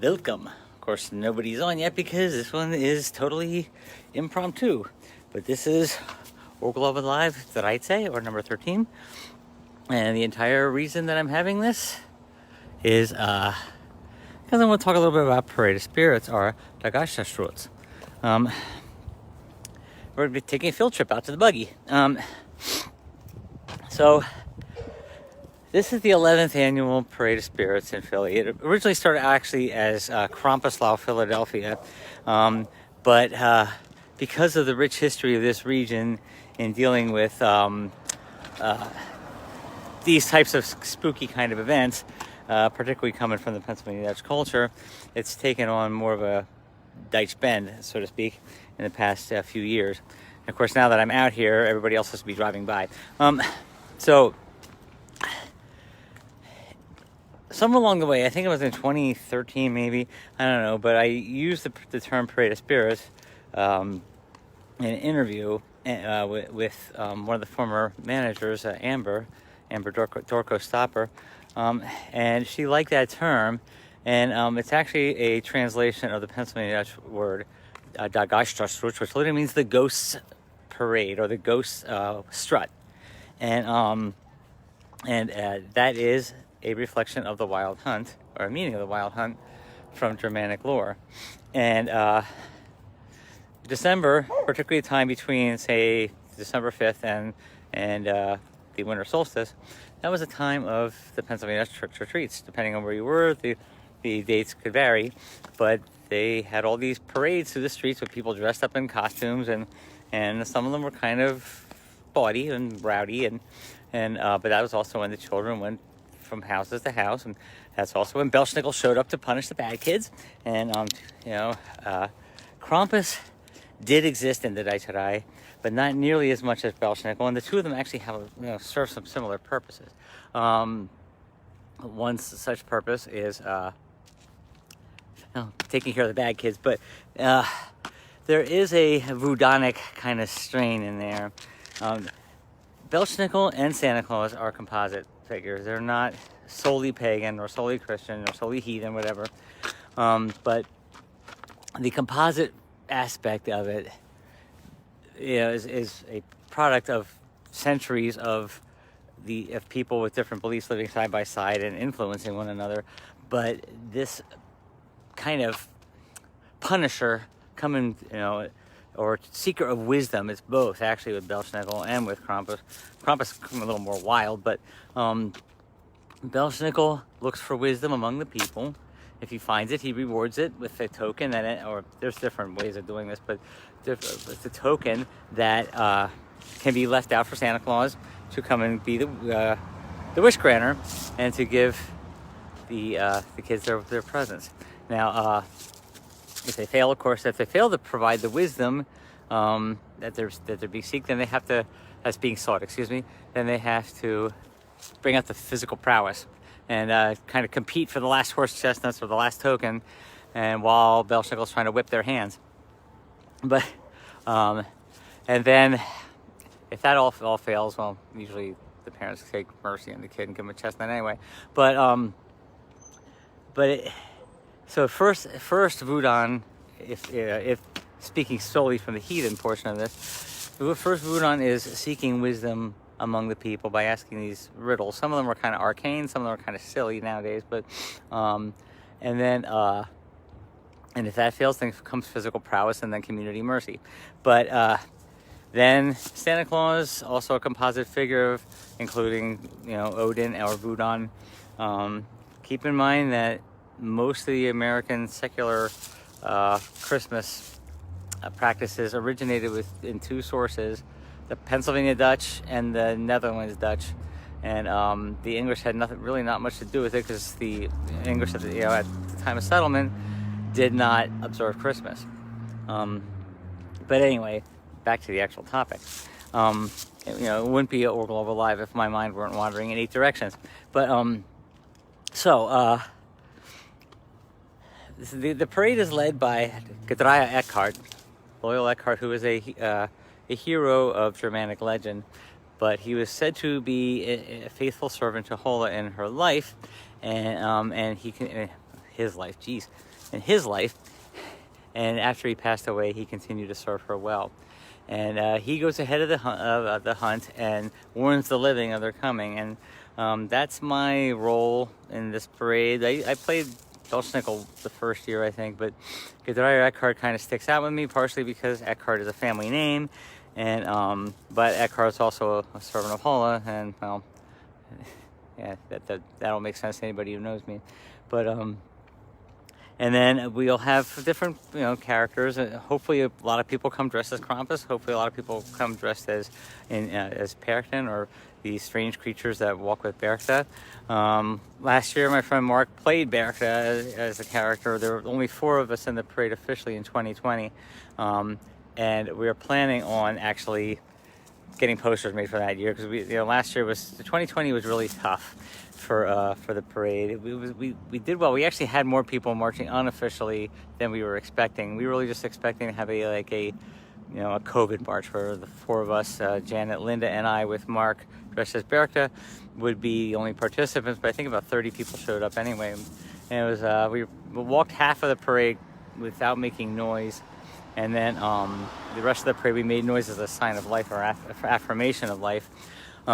Welcome. Of course, nobody's on yet because this one is totally impromptu. But this is Urglaawe Live, Dreizeh, or number 13. And the entire reason that I'm having this is because I want to talk a little bit about Parade of Spirits, or the Geischderschtrutz. We're going to be taking a field trip out to the buggy. So this is the 11th annual Parade of Spirits in Philly. It originally started actually as Krampus, Philadelphia, but because of the rich history of this region in dealing with these types of spooky kind of events, particularly coming from the Pennsylvania Dutch culture, it's taken on more of a Dutch bend, so to speak, in the past few years. And of course, now that I'm out here, everybody else has to be driving by. So somewhere along the way, I think it was in 2013 maybe, I don't know, but I used the term Parade of Spirits in an interview with one of the former managers, Amber Dorco Stopper, and she liked that term, and it's actually a translation of the Pennsylvania Dutch word "der Geischderschtrutz," which literally means the ghosts parade or the ghosts strut, and that is a reflection of the Wild Hunt, or a meaning of the Wild Hunt from Germanic lore. And December, particularly the time between, say, December 5th and the winter solstice, that was a time of the Pennsylvania Church retreats. Depending on where you were, the dates could vary, but they had all these parades through the streets with people dressed up in costumes, and some of them were kind of bawdy and rowdy, but that was also when the children went from houses to house, and that's also when Belsnickel showed up to punish the bad kids. And Krampus did exist in the Dreizeh, but not nearly as much as Belsnickel, and the two of them actually have serve some similar purposes. One such purpose is taking care of the bad kids, but there is a voodonic kind of strain in there. Belsnickel and Santa Claus are composite figures. They're not solely pagan or solely Christian or solely heathen, whatever. But the composite aspect of it is a product of centuries of people with different beliefs living side by side and influencing one another. But this kind of punisher coming, or seeker of wisdom, it's both actually with Belsnickel and with Krampus. Krampus is a little more wild, but Belsnickel looks for wisdom among the people. If he finds it, he rewards it with a token, or there's different ways of doing this, but it's a token that can be left out for Santa Claus to come and be the wish granter and to give the kids their presents. Now, if they fail, of course, if they fail to provide the wisdom that they're being sought, then they have to, that's being sought, then they have to bring out the physical prowess and kind of compete for the last horse chestnuts or the last token, and while Belsnickel's trying to whip their hands. But and then if that all fails, well, usually the parents take mercy on the kid and give him a chestnut anyway. So first Voodoo, if speaking solely from the heathen portion of this, the first Voodoo is seeking wisdom among the people by asking these riddles. Some of them are kind of arcane, some of them are kind of silly nowadays, but and if that fails, then comes physical prowess and then community mercy. But then Santa Claus, also a composite figure including Odin or Voodoo. Keep in mind that most of the American secular Christmas practices originated in two sources: the Pennsylvania Dutch and the Netherlands Dutch, and the English had not much to do with it, because the English at the time of settlement did not observe Christmas. But anyway, back to the actual topic. It wouldn't be Urglaawe Live if my mind weren't wandering in 8 directions. But the parade is led by Loyal Eckhart, who is a hero of Germanic legend, but he was said to be a faithful servant to Holla in her life, and his life, geez, in his life. And after he passed away, he continued to serve her well. And he goes ahead of the hunt and warns the living of their coming. And that's my role in this parade. I played Belsnickel the first year, I think, but Geischderschtrutz Eckhart kind of sticks out with me, partially because Eckhart is a family name, and but Eckhart's also a servant of Holla, and well, yeah, that'll make sense to anybody who knows me. But and then we'll have different, characters. Hopefully, a lot of people come dressed as Krampus. Hopefully, a lot of people come dressed as Perchten, or the strange creatures that walk with Berchtha. Last year, my friend Mark played Berchtha as a character. There were only 4 of us in the parade officially in 2020, and we are planning on actually getting posters made for that year, because last year 2020 was really tough for the parade. We did well. We actually had more people marching unofficially than we were expecting. We were really just expecting to have a COVID march where the 4 of us, Janet, Linda, and I, with Mark dressed as Berchtha, would be the only participants. But I think about 30 people showed up anyway, and it was we walked half of the parade without making noise. And then the rest of the parade, we made noise as a sign of life, or affirmation of life.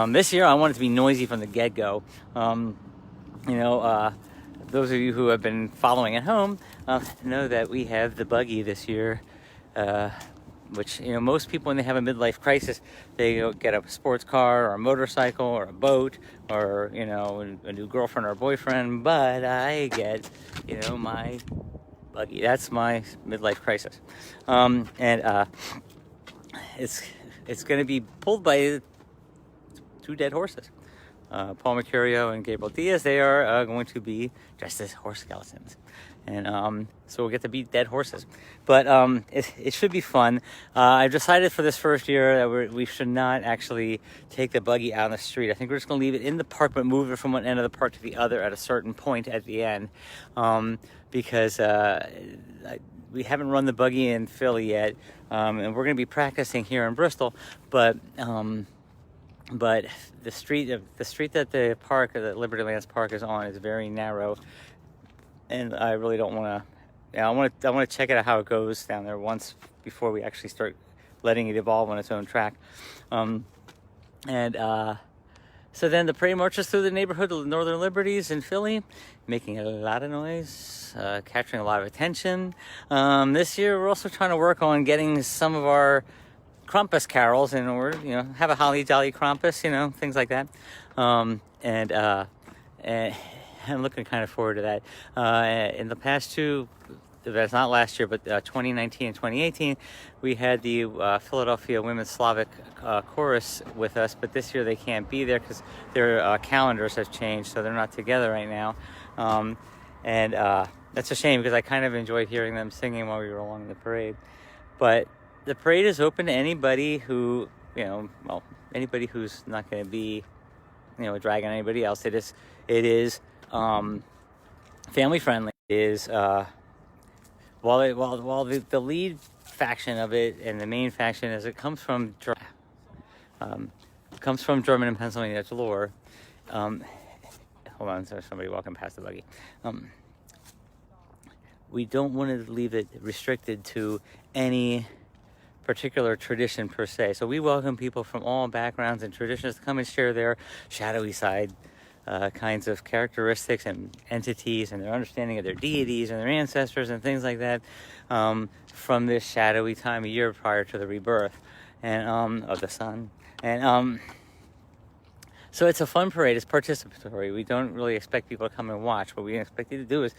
This year, I wanted to be noisy from the get-go. Those of you who have been following at home know that we have the buggy this year, which, most people, when they have a midlife crisis, they go get a sports car or a motorcycle or a boat, or, a new girlfriend or boyfriend. But I get, my buggy. That's my midlife crisis. It's going to be pulled by 2 dead horses. Paul Mercurio and Gabriel Diaz. They are going to be dressed as horse skeletons. And so we'll get to beat dead horses. But it should be fun. I've decided for this first year that we should not actually take the buggy out on the street. I think we're just going to leave it in the park, but move it from one end of the park to the other at a certain point at the end. Because we haven't run the buggy in Philly yet, and we're going to be practicing here in Bristol. But the street that the park, the Liberty Lands Park, is on is very narrow, and I really don't want to. I want to check it out how it goes down there once before we actually start letting it evolve on its own track. So then the parade marches through the neighborhood of Northern Liberties in Philly, making a lot of noise, capturing a lot of attention. This year, we're also trying to work on getting some of our Krampus carols in order, have a holly jolly Krampus, things like that. And I'm looking kind of forward to that. In the past 2 events, not last year, but 2019 and 2018, we had the Philadelphia Women's Slavic Chorus with us, but this year they can't be there because their calendars have changed, so they're not together right now. And that's a shame, because I kind of enjoyed hearing them singing while we were along the parade. But the parade is open to anybody who, anybody who's not going to be, dragging anybody else. It is family friendly. It is while the lead faction of it and the main faction is, it comes from German and Pennsylvania lore. Hold on, there's somebody walking past the buggy. We don't want to leave it restricted to any particular tradition per se. So we welcome people from all backgrounds and traditions to come and share their shadowy side kinds of characteristics and entities, and their understanding of their deities and their ancestors and things like that, from this shadowy time of year prior to the rebirth and of the sun. And so it's a fun parade. It's participatory. We don't really expect people to come and watch. What we expect you to do is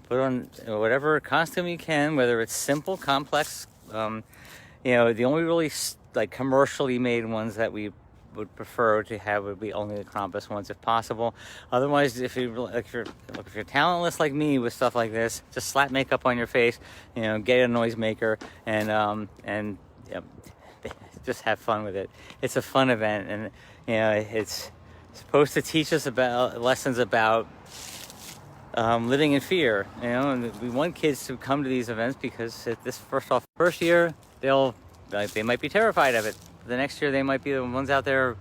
put on whatever costume you can, whether it's simple, complex. The only really commercially made ones that we would prefer to have would be only the Krampus ones if possible. Otherwise, if you're talentless like me with stuff like this, just slap makeup on your face, get a noisemaker, and just have fun with it. It's a fun event, and it's supposed to teach us about lessons about living in fear. And we want kids to come to these events because this first year they might be terrified of it. The next year they might be the ones out there,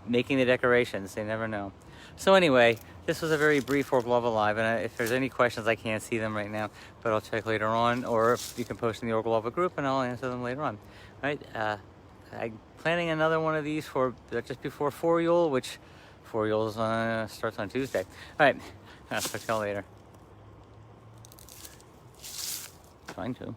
making the decorations. They never know. So anyway, this was a very brief Urglaawe live, and if there's any questions, I can't see them right now, but I'll check later on, or you can post in the Urglaawe group and I'll answer them later on. All right, I'm planning another one of these for just before Voryuul, which Voryuul starts on Tuesday. All right, I'll talk to y'all later. Trying to.